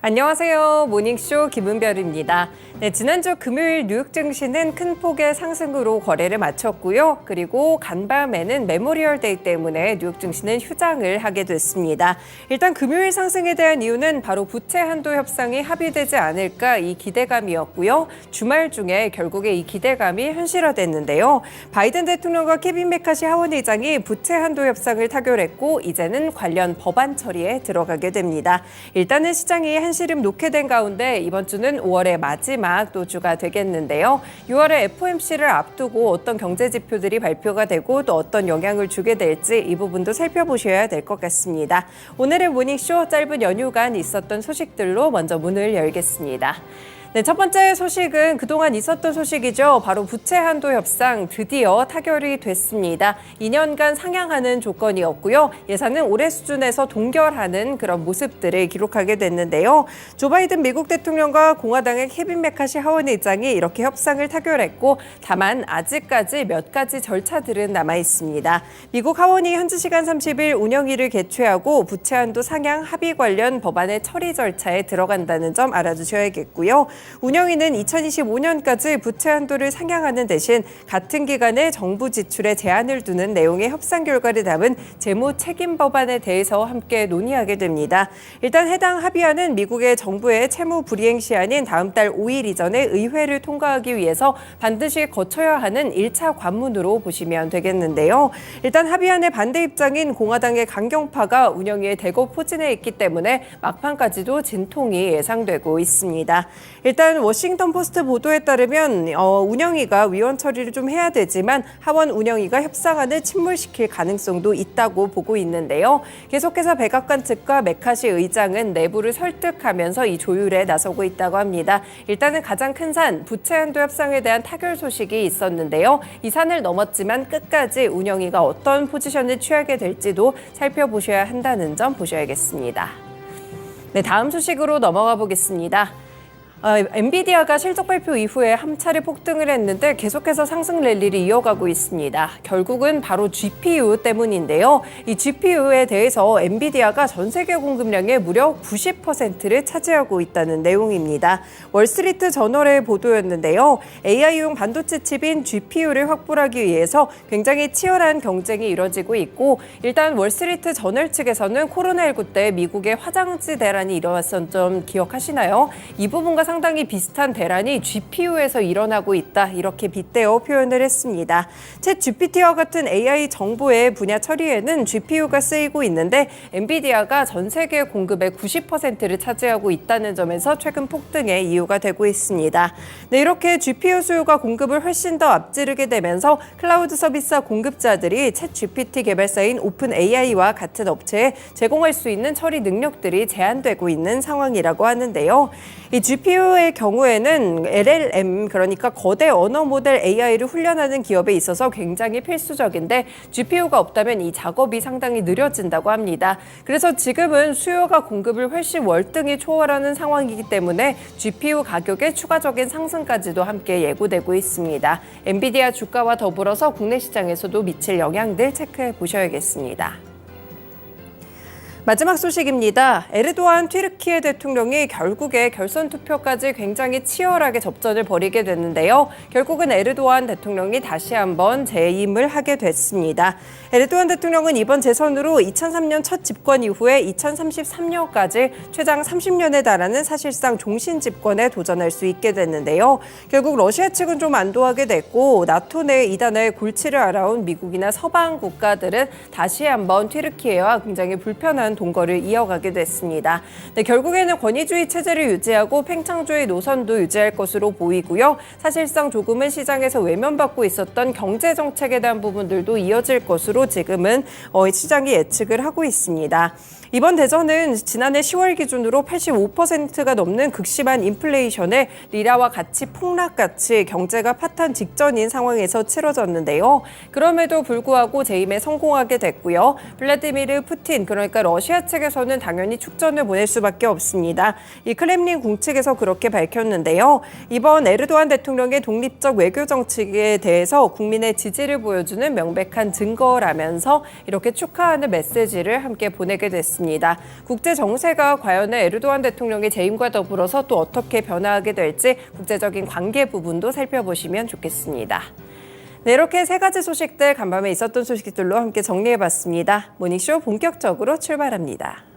안녕하세요. 모닝쇼 김은별입니다. 네, 지난주 금요일 뉴욕 증시는 큰 폭의 상승으로 거래를 마쳤고요. 그리고 간밤에는 메모리얼 데이 때문에 뉴욕 증시는 휴장을 하게 됐습니다. 일단 금요일 상승에 대한 이유는 바로 부채 한도 협상이 합의되지 않을까 이 기대감이었고요. 주말 중에 결국에 이 기대감이 현실화됐는데요. 바이든 대통령과 케빈 메카시 하원의장이 부채 한도 협상을 타결했고 이제는 관련 법안 처리에 들어가게 됩니다. 일단은 시장이 한시름 놓게 된 가운데 이번 주는 5월의 마지막 또 주가 되겠는데요. 6월에 FOMC를 앞두고 어떤 경제 지표들이 발표가 되고 또 어떤 영향을 주게 될지 이 부분도 살펴보셔야 될 것 같습니다. 오늘의 모닝쇼 짧은 연휴간 있었던 소식들로 먼저 문을 열겠습니다. 네, 첫 번째 소식은 그동안 있었던 소식이죠. 바로 부채 한도 협상 드디어 타결이 됐습니다. 2년간 상향하는 조건이었고요. 예산은 올해 수준에서 동결하는 그런 모습들을 기록하게 됐는데요. 조 바이든 미국 대통령과 공화당의 케빈 메카시 하원의장이 이렇게 협상을 타결했고 다만 아직까지 몇 가지 절차들은 남아 있습니다. 미국 하원이 현지 시간 30일 운영위를 개최하고 부채 한도 상향 합의 관련 법안의 처리 절차에 들어간다는 점 알아두셔야겠고요. 운영위는 2025년까지 부채 한도를 상향하는 대신 같은 기간에 정부 지출에 제한을 두는 내용의 협상 결과를 담은 재무 책임 법안에 대해서 함께 논의하게 됩니다. 일단 해당 합의안은 미국의 정부의 채무 불이행 시한인 다음 달 5일 이전에 의회를 통과하기 위해서 반드시 거쳐야 하는 1차 관문으로 보시면 되겠는데요. 일단 합의안의 반대 입장인 공화당의 강경파가 운영위에 대거 포진해 있기 때문에 막판까지도 진통이 예상되고 있습니다. 일단 워싱턴 포스트 보도에 따르면 운영위가 위원 처리를 좀 해야 되지만 하원 운영위가 협상안을 침몰시킬 가능성도 있다고 보고 있는데요. 계속해서 백악관 측과 메카시 의장은 내부를 설득하면서 이 조율에 나서고 있다고 합니다. 일단은 가장 큰 산, 부채 한도 협상에 대한 타결 소식이 있었는데요. 이 산을 넘었지만 끝까지 운영위가 어떤 포지션을 취하게 될지도 살펴보셔야 한다는 점 보셔야겠습니다. 네, 다음 소식으로 넘어가 보겠습니다. 엔비디아가 실적 발표 이후에 한 차례 폭등을 했는데 계속해서 상승 랠리를 이어가고 있습니다. 결국은 바로 GPU 때문인데요. 이 GPU에 대해서 엔비디아가 전 세계 공급량의 무려 90%를 차지하고 있다는 내용입니다. 월스트리트 저널의 보도였는데요. AI용 반도체 칩인 GPU를 확보하기 위해서 굉장히 치열한 경쟁이 이뤄지고 있고 일단 월스트리트 저널 측에서는 코로나19 때 미국의 화장지 대란이 일어났던 점 기억하시나요? 이 부분과 상당히 비슷한 대란이 GPU에서 일어나고 있다. 이렇게 빗대어 표현을 했습니다. 챗 GPT와 같은 AI 정보의 분야 처리에는 GPU가 쓰이고 있는데 엔비디아가 전 세계 공급의 90%를 차지하고 있다는 점에서 최근 폭등의 이유가 되고 있습니다. 네, 이렇게 GPU 수요가 공급을 훨씬 더 앞지르게 되면서 클라우드 서비스 공급자들이 챗 GPT 개발사인 오픈 AI와 같은 업체에 제공할 수 있는 처리 능력들이 제한되고 있는 상황이라고 하는데요. 이 GPU의 경우에는 LLM, 그러니까 거대 언어 모델 AI를 훈련하는 기업에 있어서 굉장히 필수적인데 GPU가 없다면 이 작업이 상당히 느려진다고 합니다. 그래서 지금은 수요가 공급을 훨씬 월등히 초월하는 상황이기 때문에 GPU 가격의 추가적인 상승까지도 함께 예고되고 있습니다. 엔비디아 주가와 더불어서 국내 시장에서도 미칠 영향들 체크해 보셔야겠습니다. 마지막 소식입니다. 에르도안 튀르키예 대통령이 결국에 결선 투표까지 굉장히 치열하게 접전을 벌이게 됐는데요. 결국은 에르도안 대통령이 다시 한번 재임을 하게 됐습니다. 에르도안 대통령은 이번 재선으로 2003년 첫 집권 이후에 2033년까지 최장 30년에 달하는 사실상 종신 집권에 도전할 수 있게 됐는데요. 결국 러시아 측은 좀 안도하게 됐고 나토 내 이단의 골치를 알아온 미국이나 서방 국가들은 다시 한번 튀르키예와 굉장히 불편한 동거를 이어가게 됐습니다. 네, 결국에는 권위주의 체제를 유지하고 팽창주의 노선도 유지할 것으로 보이고요. 사실상 조금은 시장에서 외면받고 있었던 경제 정책에 대한 부분들도 이어질 것으로 지금은 시장이 예측을 하고 있습니다. 이번 대선은 지난해 10월 기준으로 85%가 넘는 극심한 인플레이션에 리라와 가치 폭락같이 경제가 파탄 직전인 상황에서 치러졌는데요. 그럼에도 불구하고 재임에 성공하게 됐고요. 블라디미르 푸틴, 그러니까 러시아 러시아 측에서는 당연히 축전을 보낼 수밖에 없습니다. 이 크렘린 공측에서 그렇게 밝혔는데요. 이번 에르도안 대통령의 독립적 외교 정책에 대해서 국민의 지지를 보여주는 명백한 증거라면서 이렇게 축하하는 메시지를 함께 보내게 됐습니다. 국제 정세가 과연 에르도안 대통령의 재임과 더불어서 또 어떻게 변화하게 될지 국제적인 관계 부분도 살펴보시면 좋겠습니다. 네, 이렇게 세 가지 소식들 간밤에 있었던 소식들로 함께 정리해봤습니다. 모닝쇼 본격적으로 출발합니다.